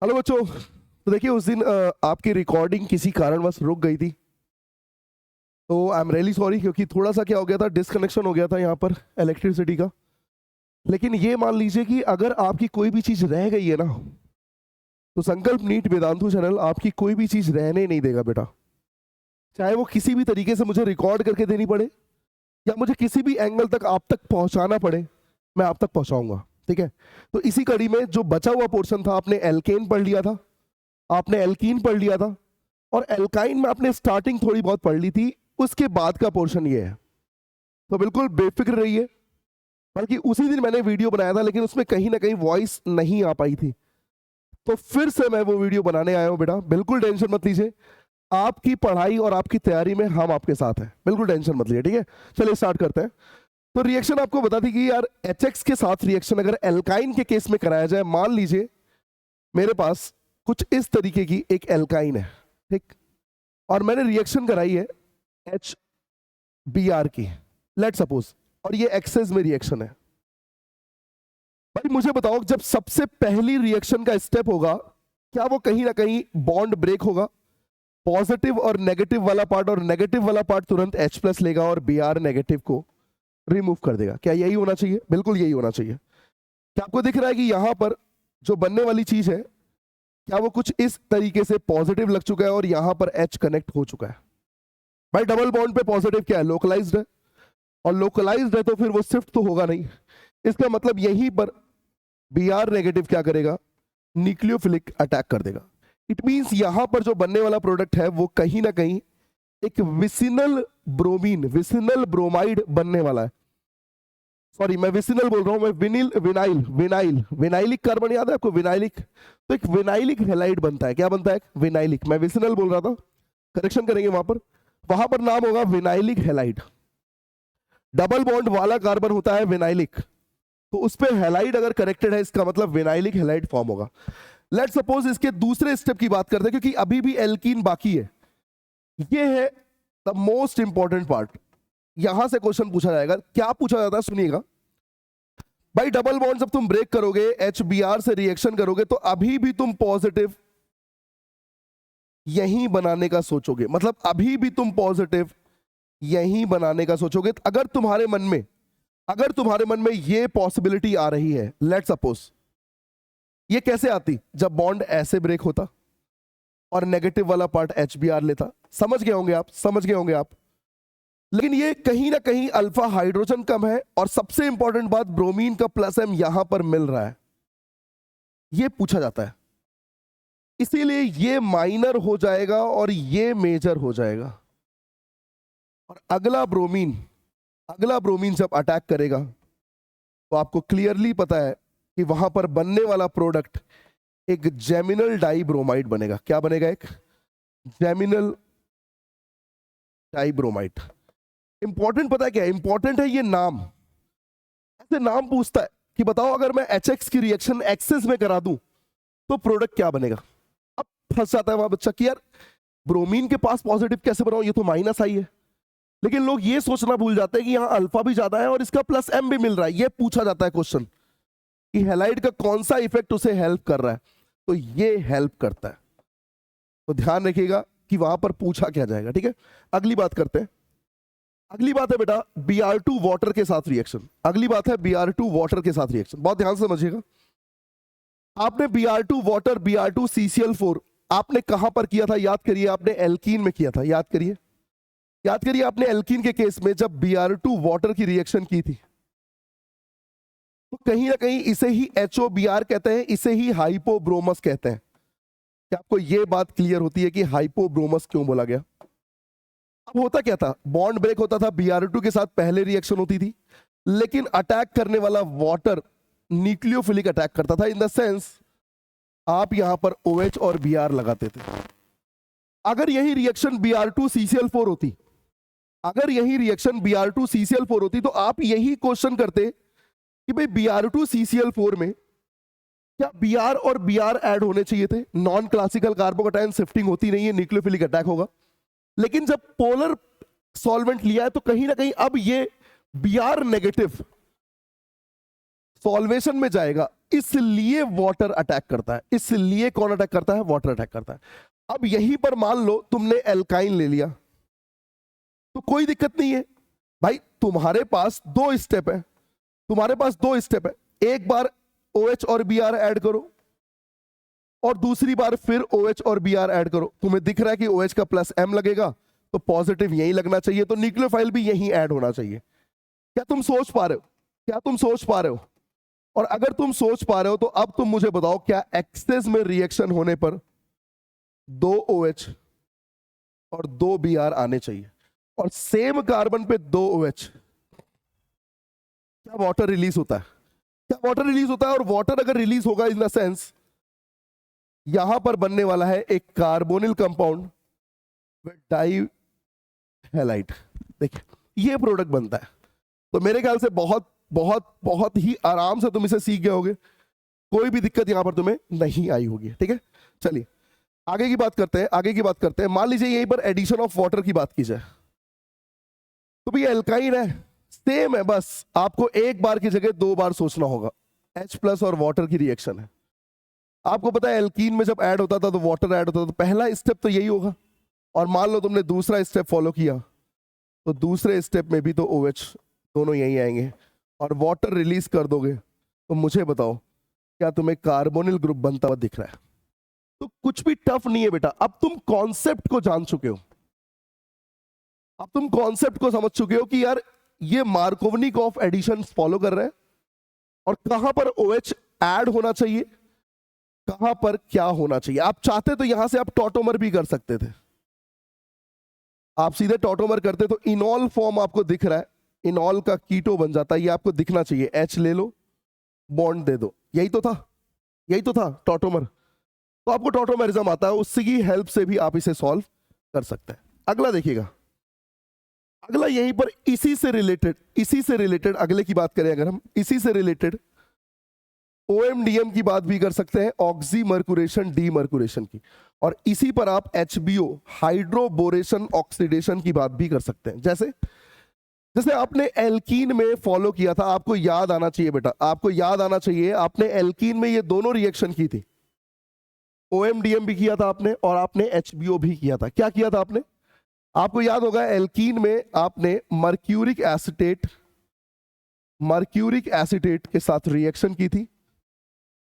Hello बच्चों। तो देखिए उस दिन आपकी रिकॉर्डिंग किसी कारणवश रुक गई थी। तो आई एम रियली सॉरी, क्योंकि थोड़ा सा क्या हो गया था, डिसकनेक्शन हो गया था यहाँ पर इलेक्ट्रिसिटी का। लेकिन ये मान लीजिए कि अगर आपकी कोई भी चीज़ रह गई है ना, तो संकल्प नीट वेदांतु चैनल आपकी कोई भी चीज़ रहने नहीं देगा बेटा। चाहे वो किसी भी तरीके से मुझे रिकॉर्ड करके देनी पड़े या मुझे किसी भी एंगल तक आप तक पहुँचाना पड़े, मैं आप तक पहुँचाऊंगा। ठीक है। तो इसी कड़ी में जो बचा हुआ पोर्शन था, आपने एल्केन पढ़ लिया था, आपने एल्कीन पढ़ लिया था, और एल्काइन में आपने स्टार्टिंग थोड़ी बहुत पढ़ ली थी। उसके बाद का पोर्शन ये है। तो बिल्कुल बेफिक्र रहिए। बल्कि उसी दिन मैंने वीडियो बनाया था, लेकिन उसमें कहीं ना कहीं वॉइस नहीं आ पाई थी, तो फिर से मैं वो वीडियो बनाने आया हूं बेटा। बिल्कुल टेंशन मत लीजिए, आपकी पढ़ाई और आपकी तैयारी में हम आपके साथ हैं, बिल्कुल टेंशन मत लीजिए। ठीक है, चलिए स्टार्ट करते हैं। तो रिएक्शन आपको बता दी कि यार HX के साथ रिएक्शन अगर एल्काइन के केस में कराया जाए, मान लीजिए मेरे पास कुछ इस तरीके की एक एल्काइन है, ठीक, और मैंने रिएक्शन कराई है HBr की, लेट सपोज, और ये एक्सेस में रिएक्शन है। भाई मुझे बताओ, जब सबसे पहली रिएक्शन का स्टेप होगा, क्या वो कहीं ना कहीं बॉन्ड ब्रेक होगा? पॉजिटिव और नेगेटिव वाला पार्ट, और नेगेटिव वाला पार्ट तुरंत H+ लेगा और Br नेगेटिव को रिमूव कर देगा। क्या यही होना चाहिए? बिल्कुल यही होना चाहिए। क्या आपको दिख रहा है कि यहां पर जो बनने वाली चीज है, क्या वो कुछ इस तरीके से पॉजिटिव लग चुका है और यहां पर H कनेक्ट हो चुका है? भाई डबल बॉन्ड पे पॉजिटिव क्या है? लोकलाइज्ड है, और लोकलाइज्ड है तो फिर वो शिफ्ट तो होगा नहीं। इसका मतलब यहीं पर Br नेगेटिव क्या करेगा? न्यूक्लियोफिलिक अटैक कर देगा। इट मींस यहां पर जो बनने वाला प्रोडक्ट है वो कहीं ना कहीं एक विसिनल ब्रोमीन, विसिनल ब्रोमाइड बनने वाला है। सॉरी, मैं विसिनल बोल रहा हूं, मैं विनिल विनाइल विनाइल विनाइलिक कार्बन याद है आपको? विनाइलिक, तो एक विनाइलिक हेलाइड बनता है। क्या बनता है? विनाइलिक। मैं विसिनल बोल रहा था, करेक्शन करेंगे वहां पर नाम होगा विनाइलिक हेलाइड। डबल बॉन्ड वाला कार्बन होता है विनाइलिक, तो उस पर हेलाइड अगर कनेक्टेड है, इसका मतलब विनाइलिक हेलाइड फॉर्म होगा। लेट सपोज इसके दूसरे स्टेप की बात करते हैं, क्योंकि अभी भी एल्कीन बाकी है। ये है द मोस्ट इंपॉर्टेंट पार्ट। यहां से क्वेश्चन पूछा जाएगा। क्या पूछा जाता है सुनिएगा। भाई डबल बॉन्ड जब तुम ब्रेक करोगे, HBr से रिएक्शन करोगे, तो अभी भी तुम पॉजिटिव यहीं बनाने का सोचोगे। मतलब अभी भी तुम पॉजिटिव यहीं बनाने का सोचोगे। अगर तुम्हारे मन में ये पॉसिबिलिटी आ रही है, लेट सपोज, ये कैसे आती? जब बॉन्ड ऐसे ब्रेक होता और नेगेटिव वाला पार्ट HBr लेता। समझ गए होंगे आप, समझ गए होंगे आप। लेकिन ये कहीं ना कहीं अल्फा हाइड्रोजन कम है, और सबसे इंपॉर्टेंट बात, ब्रोमीन का +M यहां पर मिल रहा है। ये पूछा जाता है, इसीलिए ये माइनर हो जाएगा और ये मेजर हो जाएगा। और अगला ब्रोमीन जब अटैक करेगा, तो आपको क्लियरली पता है कि वहां पर बनने वाला प्रोडक्ट एक जेमिनल डाइब्रोमाइड बनेगा। क्या बनेगा? एक जेमिनल डाइब्रोमाइड। इंपॉर्टेंट पता है क्या? इंपॉर्टेंट है ये नाम। ऐसे नाम पूछता है कि बताओ अगर मैं HX की रिएक्शन एक्सेस में करा दूं तो प्रोडक्ट क्या बनेगा। अब फंस जाता है वहां बच्चा कि यार ब्रोमीन के पास पॉजिटिव कैसे बनाऊं, ये तो -I है। लेकिन लोग ये सोचना भूल जाते हैं कि यहाँ अल्फा भी ज्यादा है और इसका +M भी मिल रहा है। ये पूछा जाता है क्वेश्चन कि हैलाइड का कौन सा इफेक्ट उसे हेल्प कर रहा है, तो ये हेल्प करता है। तो ध्यान रखिएगा कि वहां पर पूछा क्या जाएगा। ठीक है, अगली बात करते हैं। अगली बात है बेटा Br2 वाटर के साथ रिएक्शन। अगली बात है Br2 वाटर के साथ रिएक्शन। बहुत ध्यान से समझिएगा। आपने Br2 वाटर, Br2 CCl4 आपने कहां पर किया था? याद करिए, आपने एल्कीन में किया था। याद करिए, आपने एल्कीन के केस में जब Br2 वाटर की रिएक्शन की थी, तो कहीं ना कहीं इसे ही HOBr कहते हैं, इसे ही हाइपोब्रोमस कहते हैं। क्या आपको यह बात क्लियर होती है कि हाइपोब्रोमस क्यों बोला गया? अब होता क्या था, बॉन्ड ब्रेक होता था, Br2 के साथ पहले रिएक्शन होती थी, लेकिन अटैक करने वाला वाटर न्यूक्लियोफिलिक अटैक करता था। इन द सेंस आप यहां पर OH और Br लगाते थे। अगर यही रिएक्शन Br2 CCl4 होती, तो आप यही क्वेश्चन करते कि भाई Br2 CCl4 में क्या Br और Br ऐड होने चाहिए थे? नॉन क्लासिकल कार्बोकैटायन शिफ्टिंग होती नहीं है, न्यूक्लियोफिलिक अटैक होगा। लेकिन जब पोलर सॉल्वेंट लिया है, तो कहीं ना कहीं अब ये Br नेगेटिव सॉल्वेशन में जाएगा, इसलिए वाटर अटैक करता है। इसलिए कौन अटैक करता है? वाटर अटैक करता है। अब यहीं पर मान लो तुमने एल्काइन ले लिया तो कोई दिक्कत नहीं है भाई, तुम्हारे पास दो स्टेप है, तुम्हारे पास दो स्टेप है। एक बार OH और Br ऐड करो और दूसरी बार फिर OH और Br ऐड करो। तुम्हें दिख रहा है कि OH का प्लस M लगेगा तो पॉजिटिव यही लगना चाहिए, तो न्यूक्लियोफाइल भी यही ऐड होना चाहिए। क्या तुम सोच पा रहे हो? क्या तुम सोच पा रहे हो? और अगर तुम सोच पा रहे हो तो अब तुम मुझे बताओ, क्या एक्सेस में रिएक्शन होने पर 2 OH और 2 Br आने चाहिए और सेम कार्बन पे 2 OH, क्या वाटर रिलीज होता है? क्या वाटर रिलीज होता है? और वाटर अगर रिलीज होगा इन द सेंस यहां पर बनने वाला है एक carbonyl compound with di halide. देखिए ये प्रोडक्ट बनता है। तो मेरे ख्याल से बहुत बहुत बहुत ही आराम से तुम इसे सीख गए होगे, कोई भी दिक्कत यहां पर तुम्हें नहीं आई होगी। ठीक है, चलिए आगे की बात करते हैं। आगे की बात करते हैं, मान लीजिए यहीं पर एडिशन ऑफ वाटर की बात की जाए तो भैया एल्काइन है, सेम है, बस आपको एक बार की जगह 2 बार सोचना होगा। H+ और वाटर की रिएक्शन है। आपको पता है एल्कीन में जब ऐड होता था तो वाटर ऐड होता था, तो पहला स्टेप तो यही होगा। और मान लो तुमने दूसरा स्टेप फॉलो किया तो दूसरे स्टेप में भी तो OH दोनों यही आएंगे और वाटर रिलीज कर दोगे। तो मुझे बताओ, क्या तुम्हें कार्बोनिल ग्रुप बनता हुआ दिख रहा है? तो कुछ भी टफ नहीं है बेटा, अब तुम कॉन्सेप्ट को जान चुके हो, अब तुम कॉन्सेप्ट को समझ चुके हो कि यार ये मार्कोवनिक एडिशन फॉलो कर रहे हैं और कहां पर OH ऐड होना चाहिए, कहां पर क्या होना चाहिए। आप चाहते तो यहां से आप टॉटोमर भी कर सकते थे, आप सीधे टॉटोमर करते तो इनॉल फॉर्म आपको दिख रहा है, इनॉल का कीटो बन जाता है, ये आपको दिखना चाहिए। H ले लो, बॉन्ड दे दो, यही तो था, यही तो था टॉटोमर। तो आपको टॉटोमेरिज्म आता है, उसकी हेल्प से भी आप इसे सॉल्व कर सकते हैं। अगला देखिएगा, अगला यहीं पर इसी से रिलेटेड अगले की बात करें अगर हम, इसी से रिलेटेड OMDM की बात भी कर सकते हैं, ऑक्सीमर्कुरेशन डीमर्कुरेशन की, और इसी पर आप HBO हाइड्रोबोरेशन ऑक्सीडेशन की बात भी कर सकते हैं। जैसे जैसे आपने एल्कीन में फॉलो किया था, आपको याद आना चाहिए बेटा, आपको याद आना चाहिए, आपने एल्कीन में ये दोनों रिएक्शन की थी, OMDM भी किया था आपने और आपने HBO भी किया था। क्या किया था आपने? आपको याद होगा एल्कीन में आपने मर्क्यूरिक एसिटेट के साथ रिएक्शन की थी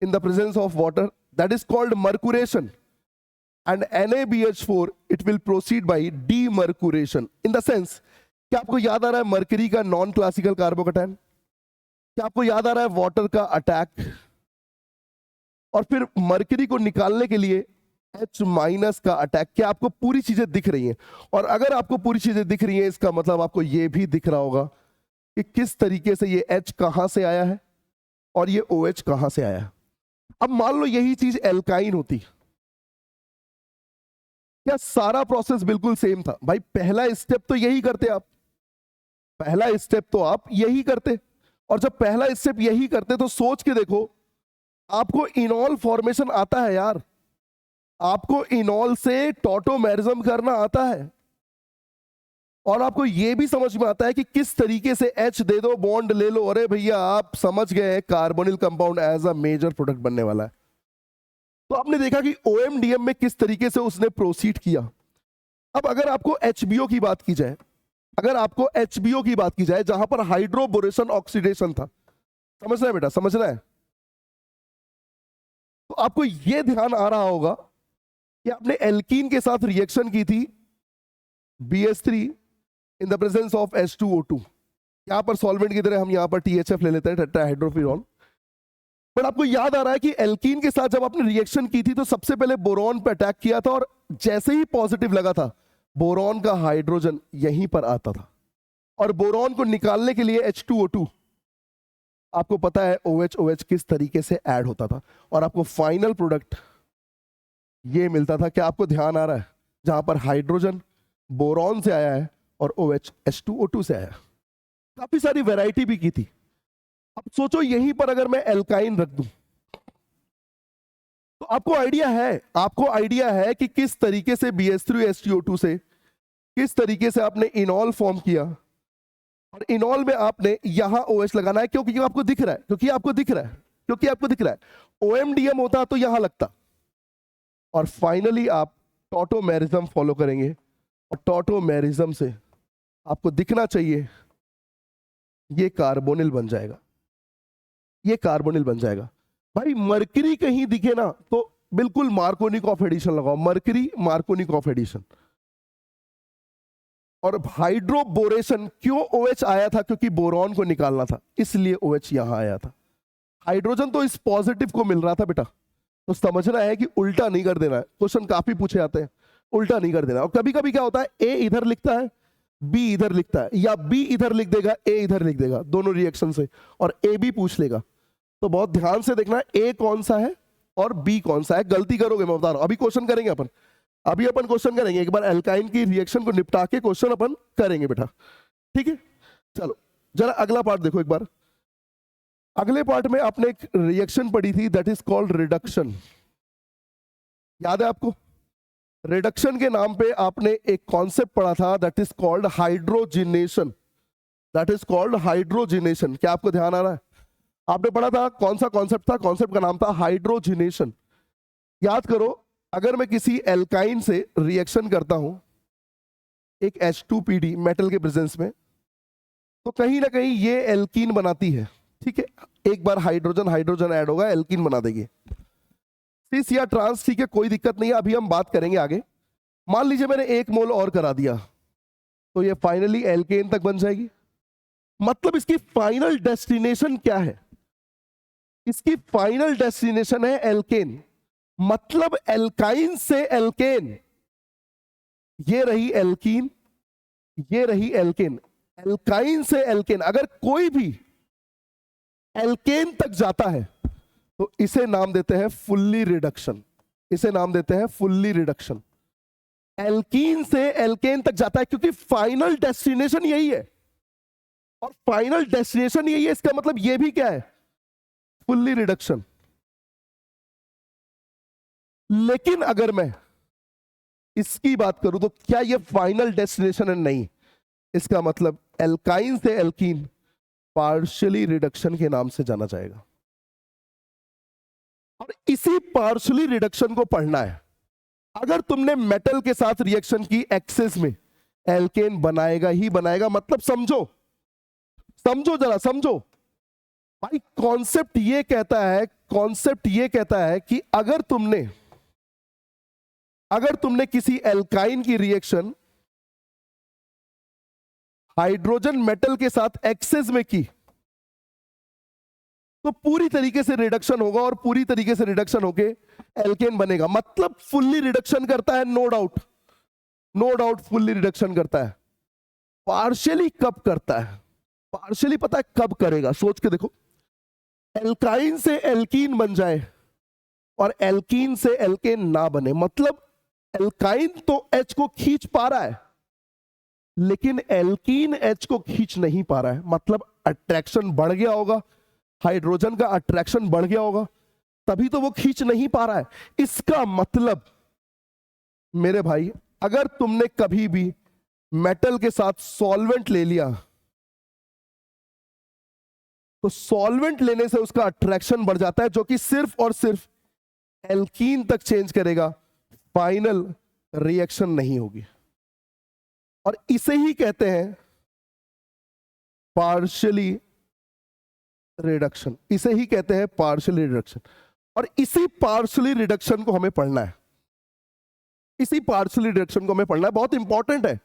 in the presence of water, that is called mercuration, and NaBH4 it will proceed by demercuration in the sense, क्या आपको याद आ रहा है मर्करी का नॉन क्लासिकल कार्बोकैटायन? क्या आपको याद आ रहा है वाटर का अटैक? और फिर मर्करी को निकालने के लिए H- का अटैक। क्या आपको पूरी चीजें दिख रही हैं? और अगर आपको पूरी चीजें दिख रही हैं इसका मतलब आपको यह भी दिख रहा होगा कि किस तरीके से ये H कहां से आया है और ये OH कहां से आया है। अब मान लो यही चीज एल्काइन होती, क्या सारा प्रोसेस बिल्कुल सेम था? भाई पहला स्टेप तो यही करते आप, पहला स्टेप तो आप यही करते, और जब पहला स्टेप यही करते तो सोच के देखो, आपको इनॉल फॉर्मेशन आता है यार, आपको इनॉल से टॉटोमेरिज्म करना आता है और आपको यह भी समझ में आता है कि किस तरीके से H दे दो, बॉन्ड ले लो। अरे भैया आप समझ गए, carbonyl compound as a major product बनने वाला है। तो आपने देखा कि OMDM में किस तरीके से उसने प्रोसीड किया। अब अगर आपको HBO की बात की जाए, अगर आपको HBO की बात की जाए जहां पर हाइड्रोबोरेशन ऑक्सीडेशन था, समझना है बेटा, समझना है, तो आपको यह ध्यान आ रहा होगा कि आपने एल्कीन के साथ रिएक्शन की थी BH3 in the presence of H2O2। यहां पर सॉल्वेंट की तरह हम यहां पर THF ले लेते हैं, टेट्राहाइड्रोफिरॉन। बट आपको याद आ रहा है कि एल्कीन के साथ जब आपने रिएक्शन की थी तो सबसे पहले बोरॉन पे अटैक किया था और जैसे ही पॉजिटिव लगा था बोरॉन का हाइड्रोजन यहीं पर आता था, और बोरॉन को निकालने के लिए H2O2 आपको पता है OH किस तरीके से ऐड होता था और आपको फाइनल प्रोडक्ट ये मिलता था। क्या आपको ध्यान आ रहा है? जहां पर हाइड्रोजन बोरॉन से आया है और OH H2O2 से आया। काफी सारी वैरायटी भी की थी। अब सोचो यहीं पर अगर मैं एल्काइन रख दूं तो आपको आइडिया है कि किस तरीके से BH3 HTO2 से किस तरीके से आपने इनॉल फॉर्म किया और इनॉल में आपने यहां OH लगाना है, क्योंकि आपको दिख रहा है, क्योंकि आपको दिख रहा है, क्योंकि आपको दिख रहा है। OMDM होता तो यहां लगता। और फाइनली आप टॉटोमेरिज्म फॉलो करेंगे, और टॉटोमेरिज्म से आपको दिखना चाहिए ये कार्बोनिल बन जाएगा, ये कार्बोनिल बन जाएगा। भाई मरकरी कहीं दिखे ना तो बिल्कुल मार्कोनिक ऑफ एडिशन लगाओ, मरकरी मार्कोनिक ऑफ एडिशन। और हाइड्रोबोरेशन क्यों OH आया था? क्योंकि बोरॉन को निकालना था, इसलिए OH यहां आया था। हाइड्रोजन तो इस पॉजिटिव को मिल रहा था बेटा, तो समझना है कि उल्टा नहीं कर देना है। क्वेश्चन काफी पूछे जाते हैं, उल्टा नहीं कर देना। और कभी कभी क्या होता है, A इधर लिखता है, B इधर लिखता है, या B इधर लिख देगा, A इधर लिख देगा, दोनों रिएक्शन से, और A भी पूछ लेगा। तो बहुत ध्यान से देखना A कौन सा है और B कौन सा है। गलती करोगे मैं बता रहा हूं। अभी क्वेश्चन करेंगे अपन, अभी अपन क्वेश्चन करेंगे, एक बार एल्काइन की रिएक्शन को निपटा के क्वेश्चन अपन करेंगे बेटा, ठीक है। चलो जरा अगला पार्ट देखो एक बार। अगले पार्ट में आपने एक रिएक्शन पढ़ी थी, दैट इज कॉल्ड रिडक्शन। याद है आपको? रिडक्शन के नाम पे आपने एक कॉन्सेप्ट पढ़ा था, that is called hydrogenation, that is called hydrogenation. क्या आपको ध्यान आ रहा है? आपने पढ़ा था, कौन सा कॉन्सेप्ट था? कॉन्सेप्ट का नाम था हाइड्रोजिनेशन। याद करो, अगर मैं किसी एल्काइन से रिएक्शन करता हूं एक H2PD मेटल के प्रेजेंस में, तो कहीं ना कहीं ये एल्कीन बनाती है, ठीक है। एक बार हाइड्रोजन हाइड्रोजन ऐड होगा, एल्कीन बना देगी, सिस या ट्रांस, ठीक है, कोई दिक्कत नहीं है, अभी हम बात करेंगे आगे। मान लीजिए मैंने 1 मोल और करा दिया, तो ये फाइनली एल्केन तक बन जाएगी। मतलब इसकी फाइनल डेस्टिनेशन क्या है? इसकी फाइनल डेस्टिनेशन है एल्केन, मतलब एल्काइन से एल्केन। ये रही एल्कीन, ये रही एल्केन, एल्काइन से एल्केन। अगर कोई भी एल्केन तक जाता है तो इसे नाम देते हैं फुल्ली रिडक्शन, इसे नाम देते हैं फुल्ली रिडक्शन। एल्कीन से एल्केन तक जाता है क्योंकि फाइनल डेस्टिनेशन यही है, और फाइनल डेस्टिनेशन यही है, इसका मतलब यह भी क्या है? Fully reduction. लेकिन अगर मैं इसकी बात करूं तो क्या यह फाइनल डेस्टिनेशन है? नहीं। इसका मतलब एल्काइन से एल्कीन पार्शियली रिडक्शन के नाम से जाना जाएगा, और इसी पार्शियली रिडक्शन को पढ़ना है। अगर तुमने मेटल के साथ रिएक्शन की, एक्सेस में एल्केन बनाएगा ही बनाएगा। मतलब समझो, समझो जरा समझो भाई, कॉन्सेप्ट ये कहता है, कॉन्सेप्ट ये कहता है कि अगर तुमने किसी एल्काइन की रिएक्शन हाइड्रोजन मेटल के साथ एक्सेस में की, तो पूरी तरीके से रिडक्शन होगा, और पूरी तरीके से रिडक्शन होके एल्केन बनेगा। मतलब फुल्ली रिडक्शन करता है, no doubt, no doubt fully reduction करता है। पार्शियली कब करता है? पार्शियली पता है कब करेगा? सोच के देखो, एल्काइन से एल्कीन बन जाए और एल्कीन से एल्केन ना बने। मतलब एल्काइन तो H को खींच पा रहा है, लेकिन एल्कीन H को खींच नहीं पा रहा है। मतलब अट्रैक्शन बढ़ गया होगा, हाइड्रोजन का अट्रैक्शन बढ़ गया होगा, तभी तो वो खींच नहीं पा रहा है। इसका मतलब मेरे भाई, अगर तुमने कभी भी मेटल के साथ सॉल्वेंट ले लिया, तो सॉल्वेंट लेने से उसका अट्रैक्शन बढ़ जाता है, जो कि सिर्फ और सिर्फ एल्कीन तक चेंज करेगा, फाइनल रिएक्शन नहीं होगी। और इसे ही कहते हैं पार्शियली रिडक्शन, इसे ही कहते हैं पार्शियली रिडक्शन। और इसी पार्शियली रिडक्शन को हमें पढ़ना है, इसी पार्शियली रिडक्शन को हमें पढ़ना है। बहुत इंपॉर्टेंट है,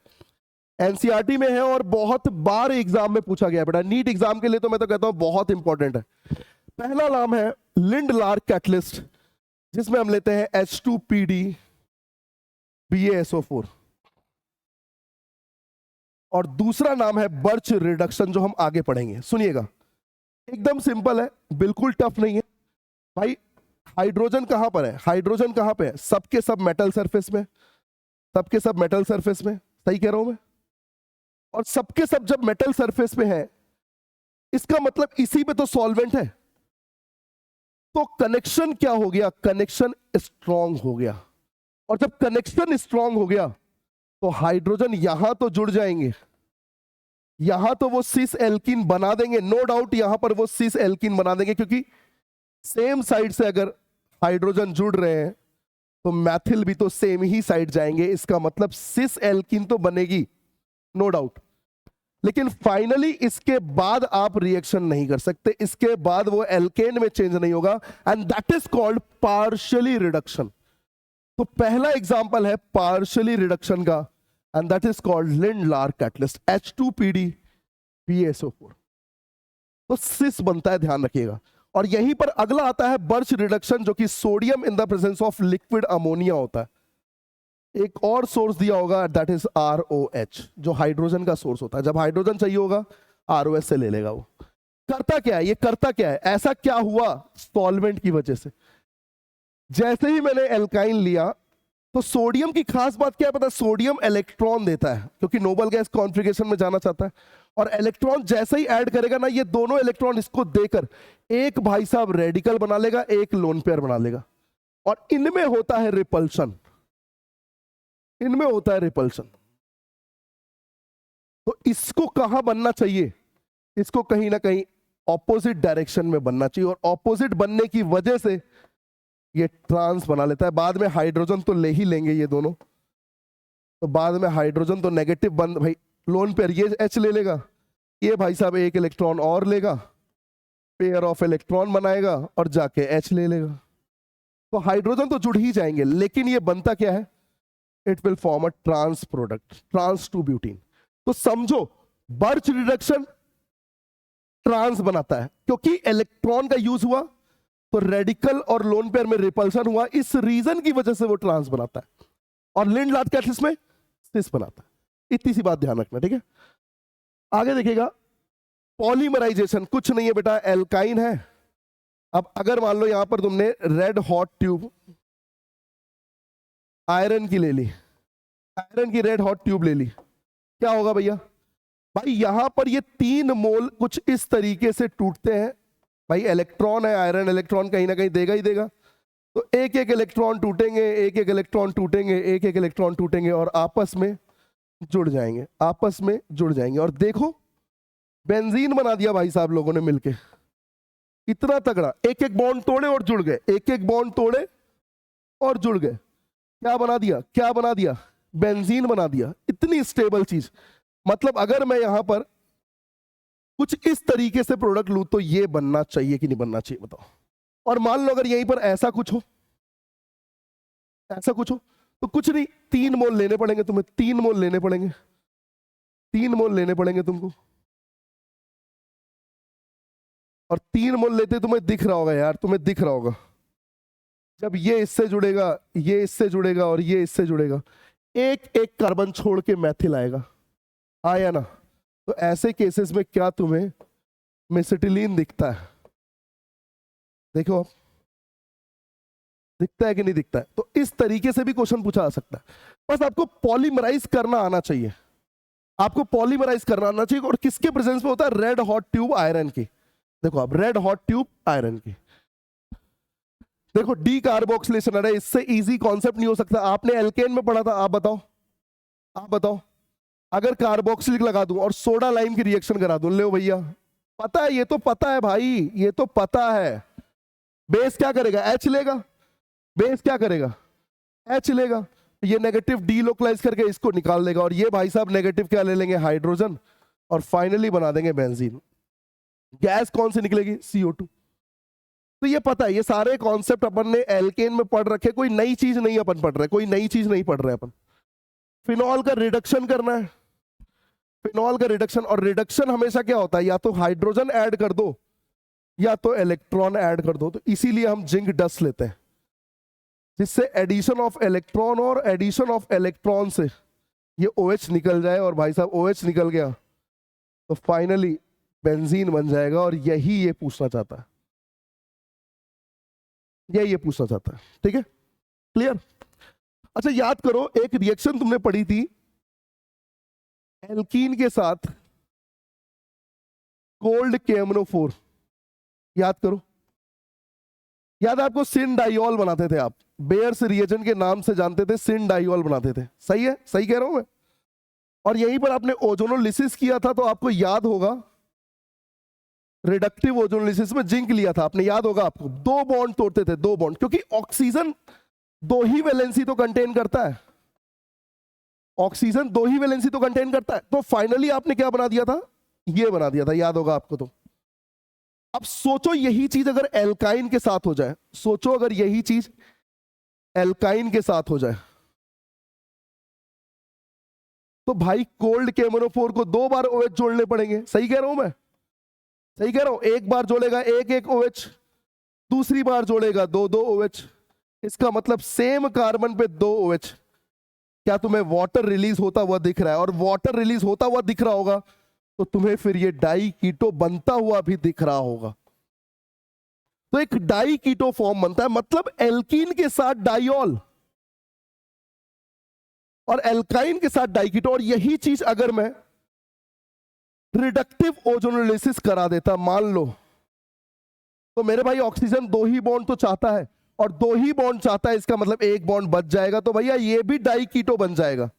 एनसीईआरटी में है और बहुत बार एग्जाम में पूछा गया बेटा। नीट एग्जाम के लिए तो मैं तो कहता हूं बहुत इंपॉर्टेंट है। पहला नाम है लिंड-लार्क कैटलिस्ट, जिसमें हम लेते हैं H2PD BaSO4, और दूसरा नाम है बर्च रिडक्शन, जो हम आगे पढ़ेंगे। सुनिएगा, एकदम सिंपल है, बिल्कुल टफ नहीं है भाई। हाइड्रोजन कहां पर है? हाइड्रोजन कहां पे है? सबके सब मेटल सरफेस में, सबके सब मेटल सरफेस में, सही कह रहा हूं मैं? और सबके सब जब मेटल सरफेस में है, इसका मतलब इसी पे तो सॉल्वेंट है, तो कनेक्शन क्या हो गया? कनेक्शन स्ट्रांग हो गया। और जब कनेक्शन स्ट्रांग हो गया, तो हाइड्रोजन यहां तो जुड़ जाएंगे, यहां तो वो सिस एल्कीन बना देंगे, नो डाउट यहां पर वो सिस एल्कीन बना देंगे, क्योंकि सेम साइड से अगर हाइड्रोजन जुड़ रहे हैं तो मैथिल भी तो सेम ही साइड जाएंगे, इसका मतलब सिस एल्कीन तो बनेगी, नो डाउट। लेकिन फाइनली इसके बाद आप रिएक्शन नहीं कर सकते, इसके बाद वो एल्केन में चेंज नहीं होगा, and that is called partially reduction. तो पहला एग्जांपल है पार्शियली रिडक्शन का, and that is called Lindlar catalyst, H2PD PaSO4। तो सिस बनता है, ध्यान रखिएगा। और यहीं पर अगला आता है बर्च रिडक्शन, जो कि sodium in the presence of liquid ammonia होता है। एक और सोर्स दिया होगा, दैट इज ROH, जो हाइड्रोजन का सोर्स होता है। जब हाइड्रोजन चाहिए होगा ROH से ले लेगा वो। करता क्या है ये, करता क्या है, ऐसा क्या हुआ सॉल्वेंट की वजह से। जैसे ही मैंने एल्काइन लिया तो सोडियम की खास बात क्या है पता है, सोडियम इलेक्ट्रॉन देता है क्योंकि नोबल गैस कॉन्फ़िगरेशन में जाना चाहता है, और इलेक्ट्रॉन जैसे ही ऐड करेगा ना, ये दोनों इलेक्ट्रॉन इसको देकर एक भाई साहब रेडिकल बना लेगा, एक लोन पेयर बना लेगा, और इनमें होता है रिपल्शन, इनमें होता है रिपल्शन। तो इसको कहां बनना चाहिए, इसको कहीं ना कहीं ऑपोजिट डायरेक्शन में बनना चाहिए, और ऑपोजिट बनने की वजह से ये ट्रांस बना लेता है। बाद में हाइड्रोजन तो ले ही लेंगे ये दोनों, तो बाद में हाइड्रोजन तो नेगेटिव बन, भाई लोन पेयर ये H ले लेगा, ये भाई साहब एक इलेक्ट्रॉन और लेगा, पेयर ऑफ इलेक्ट्रॉन बनाएगा और जाके H ले लेगा। तो हाइड्रोजन तो जुड़ ही जाएंगे, लेकिन ये बनता क्या है, it will form a trans product, trans two butene. तो समझो बर्च रिडक्शन ट्रांस बनाता है, क्योंकि इलेक्ट्रॉन का यूज हुआ तो रेडिकल और लोन पेयर में रिपल्शन हुआ, इस रीजन की वजह से वो ट्रांस बनाता है, और लिंड-लार कैटलिस्ट में सिस बनाता है। इतनी सी बात ध्यान रखना, ठीक है। आगे देखिएगा, पॉलीमराइजेशन कुछ नहीं है बेटा, एल्काइन है। अब अगर मान लो यहां पर तुमने रेड हॉट ट्यूब आयरन की ले ली, आयरन की रेड हॉट ट्यूब ले ली, क्या होगा भैया, भाई यहां पर ये 3 मोल कुछ इस तरीके से टूटते हैं। भाई इलेक्ट्रॉन है, आयरन इलेक्ट्रॉन कहीं ना कहीं देगा ही देगा, तो एक एक इलेक्ट्रॉन टूटेंगे, एक एक इलेक्ट्रॉन टूटेंगे, एक एक इलेक्ट्रॉन टूटेंगे, और आपस में जुड़ जाएंगे, आपस में जुड़ जाएंगे। और देखो बेंजीन बना दिया भाई साहब लोगों ने मिलके, इतना तगड़ा, एक एक बॉन्ड तोड़े और जुड़ गए, एक एक बॉन्ड तोड़े और जुड़ गए, क्या बना दिया, क्या बना दिया, बेंजीन बना दिया। इतनी स्टेबल चीज, मतलब अगर मैं यहां पर कुछ इस तरीके से प्रोडक्ट लूं तो ये बनना चाहिए कि नहीं बनना चाहिए बताओ। और मान लो अगर यहीं पर ऐसा कुछ हो, ऐसा कुछ हो, तो कुछ नहीं, 3 मोल लेने पड़ेंगे तुम्हें, 3 मोल लेने पड़ेंगे, 3 मोल लेने पड़ेंगे तुमको। और 3 मोल लेते तुम्हें दिख रहा होगा यार, तुम्हें दिख रहा होगा, जब ये इससे जुड़ेगा, ये इससे जुड़ेगा और ये इससे जुड़ेगा, एक एक कार्बन छोड़ के मैथिल आएगा, आया ना। तो ऐसे केसेस में क्या तुम्हें मेसिटिलीन दिखता है, देखो आप, दिखता है कि नहीं दिखता है। तो इस तरीके से भी क्वेश्चन पूछा जा सकता है, बस आपको पॉलीमराइज करना आना चाहिए, आपको पॉलीमराइज करना आना चाहिए। और किसके प्रेजेंस में होता है, रेड हॉट ट्यूब आयरन की। देखो आप, रेड हॉट ट्यूब आयरन की, देखो डी कार्बोक्सिलेशन, अरे इससे इजी कॉन्सेप्ट नहीं हो सकता। आपने एल्केन में पढ़ा था, आप बताओ, आप बताओ, अगर कार्बोक्सिलिक लगा दूं और सोडा लाइम की रिएक्शन करा दूं, ले भैया, पता है, ये तो पता है भाई, ये तो पता है। बेस क्या करेगा, H लेगा, बेस क्या करेगा, H लेगा, ये नेगेटिव डीलोकलाइज करके इसको निकाल देगा, और ये भाई साहब नेगेटिव क्या ले लेंगे, हाइड्रोजन, और फाइनली बना देंगे बेंजीन। गैस कौन सी निकलेगी, CO2। तो ये पता है, ये सारे कॉन्सेप्ट अपन ने एल्केन में पढ़ रखे, कोई नई चीज नहीं अपन पढ़ रहे, कोई नई चीज नहीं पढ़ रहे अपन। फिनॉल का रिडक्शन करना है, फिनॉल का रिडक्शन, और रिडक्शन हमेशा क्या होता है, या तो हाइड्रोजन ऐड कर दो या तो इलेक्ट्रॉन ऐड कर दो। तो इसीलिए हम जिंक डस्ट लेते हैं, जिससे एडिशन ऑफ इलेक्ट्रॉन और एडिशन ऑफ इलेक्ट्रॉन से ये OH निकल जाए, और भाई साहब OH निकल गया तो फाइनली बेंजीन बन जाएगा। और यही ये पूछना चाहता है, यही ये पूछना चाहता है, ठीक है, क्लियर। अच्छा याद करो, एक रिएक्शन तुमने पढ़ी थी एल्कीन के साथ कोल्ड KMnO4, याद करो, याद है आपको, सिन डाइऑल बनाते थे आप, बेयर्स रिएजेंट के नाम से जानते थे, सिन डाइऑल बनाते थे, सही है, सही कह रहा हूं मैं। और यहीं पर आपने ओजोनोलिसिस किया था, तो आपको याद होगा रिडक्टिव ओजोनोलिसिस में जिंक लिया था आपने, याद होगा आपको, 2 बॉन्ड तोड़ते थे, 2 बॉन्ड, क्योंकि ऑक्सीजन 2 ही वैलेंसी तो कंटेन करता है, ऑक्सीजन 2 ही वैलेंसी तो कंटेन करता है। तो फाइनली आपने क्या बना दिया था, ये बना दिया था, याद होगा आपको। तो अब सोचो यही चीज अगर एल्काइन के साथ हो जाए, सोचो अगर यही चीज एल्काइन के साथ हो जाए, तो भाई कोल्ड KMnO4 को 2 बार OH जोड़ने पड़ेंगे। सही कह रहा हूं मैं, सही कह रहा हूं? एक बार जोड़ेगा 1 OH, दूसरी बार जोड़ेगा 2 OH। इसका मतलब सेम कार्बन पे 2 OH। क्या तुम्हें वाटर रिलीज होता हुआ दिख रहा है? और वाटर रिलीज होता हुआ दिख रहा होगा तो तुम्हें फिर ये डाई कीटो बनता हुआ भी दिख रहा होगा। तो एक डाई कीटो फॉर्म बनता है, मतलब एल्कीन के साथ डाइऑल और एल्काइन के साथ डाइकीटो। और यही चीज अगर मैं रिडक्टिव ओजोनोलिसिस करा देता, मान लो, तो मेरे भाई ऑक्सीजन 2 ही बॉन्ड तो चाहता है, और 2 ही बॉन्ड चाहता है, इसका मतलब 1 बॉन्ड बच जाएगा, तो भैया ये भी डाइकीटो बन जाएगा।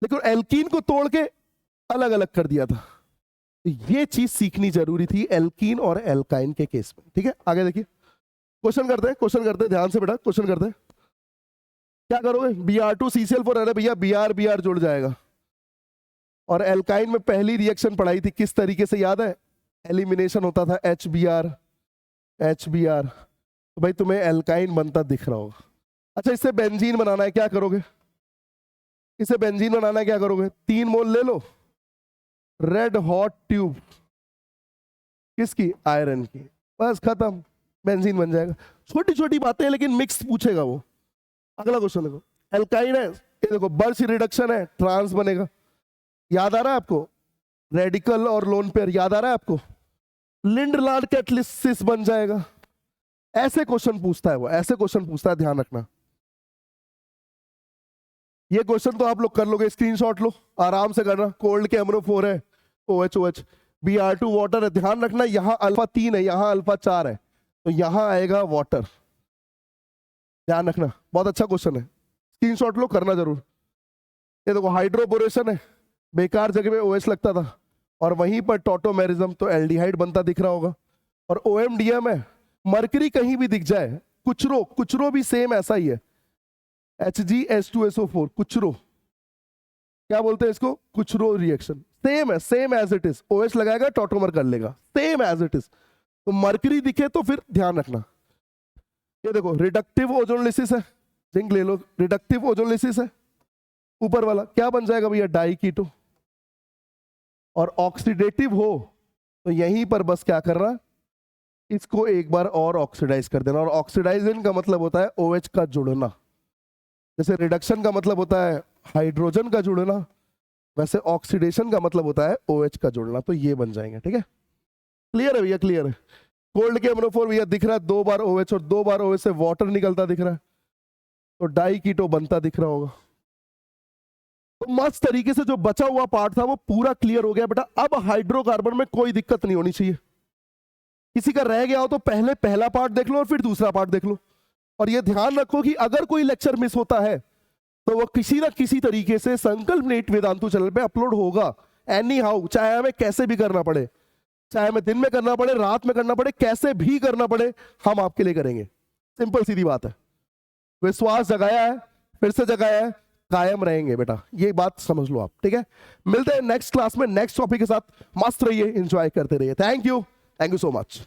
लेकिन एल्कीन को तोड़ के अलग अलग कर दिया था। तो ये चीज सीखनी जरूरी थी एल्कीन और एल्काइन के केस में। ठीक है, आगे देखिए, क्वेश्चन करते हैं, क्वेश्चन करते हैं, ध्यान से बेटा क्वेश्चन करते हैं। क्या करोगे? Br2 CCl4, अरे भैया Br जुड़ जाएगा। और एल्काइन में पहली रिएक्शन पढ़ाई थी किस तरीके से, याद है? एलिमिनेशन होता था HBr। तो भाई तुम्हें एल्काइन बनता दिख रहा होगा। अच्छा, इससे बेंजीन बनाना है, क्या करोगे? इसे बेंजीन बनाना है, क्या करोगे? 3 मोल ले लो, रेड हॉट ट्यूब, किसकी? आयरन की, बस खत्म, बेंजीन बन जाएगा। छोटी छोटी बातें, लेकिन मिक्स पूछेगा वो। अगला क्वेश्चन देखो, एल्काइन है, ये देखो बर्च रिडक्शन है, ट्रांस बनेगा, याद आ रहा है आपको? रेडिकल और लोन पेयर, याद आ रहा है आपको? लिंडलार्ड कैटलिसिस बन जाएगा। ऐसे क्वेश्चन पूछता है वो, ऐसे क्वेश्चन पूछता है, ध्यान रखना। ये क्वेश्चन तो आप लोग कर लोगे, स्क्रीनशॉट लो, आराम से करना। कोल्ड KMnO4 है, OH, Br2 वाटर है, ध्यान रखना यहां अल्फा 3 है, यहां अल्फा 4 है, तो यहां आएगा वाटर, ध्यान रखना। बहुत अच्छा क्वेश्चन है, स्क्रीनशॉट लो, करना जरूर। ये देखो हाइड्रोबोरेशन है, बेकार जगह में OH लगता था, और वहीं पर टॉटोमेरिज्म, तो एल्डिहाइड बनता दिख रहा होगा। और OMDM है, मरकरी कहीं भी दिख जाए, कुचरो भी सेम ऐसा ही है, HgH2SO4, कुचरो, क्या बोलते हैं इसको? कुचरो रिएक्शन, सेम है, same as it is. OH लगाएगा, टॉटोमर कर लेगा, सेम एज इट इज। तो मरकरी दिखे तो फिर ध्यान रखना। ये देखो रिडक्टिव ओजोनोलिसिस है, जिंक ले लो, रिडक्टिव ओजोनोलिसिस है, ऊपर वाला क्या बन जाएगा भैया? डाइकीटो। और ऑक्सीडेटिव हो तो यहीं पर बस क्या करना, इसको एक बार और ऑक्सीडाइज कर देना। और ऑक्सीडाइजेशन का मतलब होता है OH का जुड़ना, जैसे रिडक्शन का मतलब होता है हाइड्रोजन का जुड़ना, वैसे ऑक्सीडेशन का मतलब होता है OH का जुड़ना। तो ये बन जाएंगे, ठीक है? क्लियर है भैया? क्लियर है। कोल्ड KMnO4 भैया दिख रहा है 2 बार OH, और 2 बार OH से वाटर निकलता दिख रहा है, तो डाइकीटो बनता दिख रहा होगा। तो मस्त तरीके से जो बचा हुआ पार्ट था वो पूरा क्लियर हो गया बेटा। अब हाइड्रोकार्बन में कोई दिक्कत नहीं होनी चाहिए। किसी का रह गया हो तो पहले पहला पार्ट देख लो और फिर दूसरा पार्ट देख लो। और ये ध्यान रखो कि अगर कोई लेक्चर मिस होता है तो वो किसी ना किसी तरीके से संकल्प नेट वेदांतु चैनल पे अपलोड होगा, एनी हाउ, चाहे हमें कैसे भी करना पड़े, चाहे हमें दिन में करना पड़े, रात में करना पड़े, कैसे भी करना पड़े, हम आपके लिए करेंगे। सिंपल सीधी बात है। विश्वास जगाया है, फिर से जगाया है, कायम रहेंगे बेटा, ये बात समझ लो आप, ठीक है? मिलते हैं नेक्स्ट क्लास में नेक्स्ट टॉपिक के साथ। मस्त रहिए, एंजॉय करते रहिए। Thank you so much.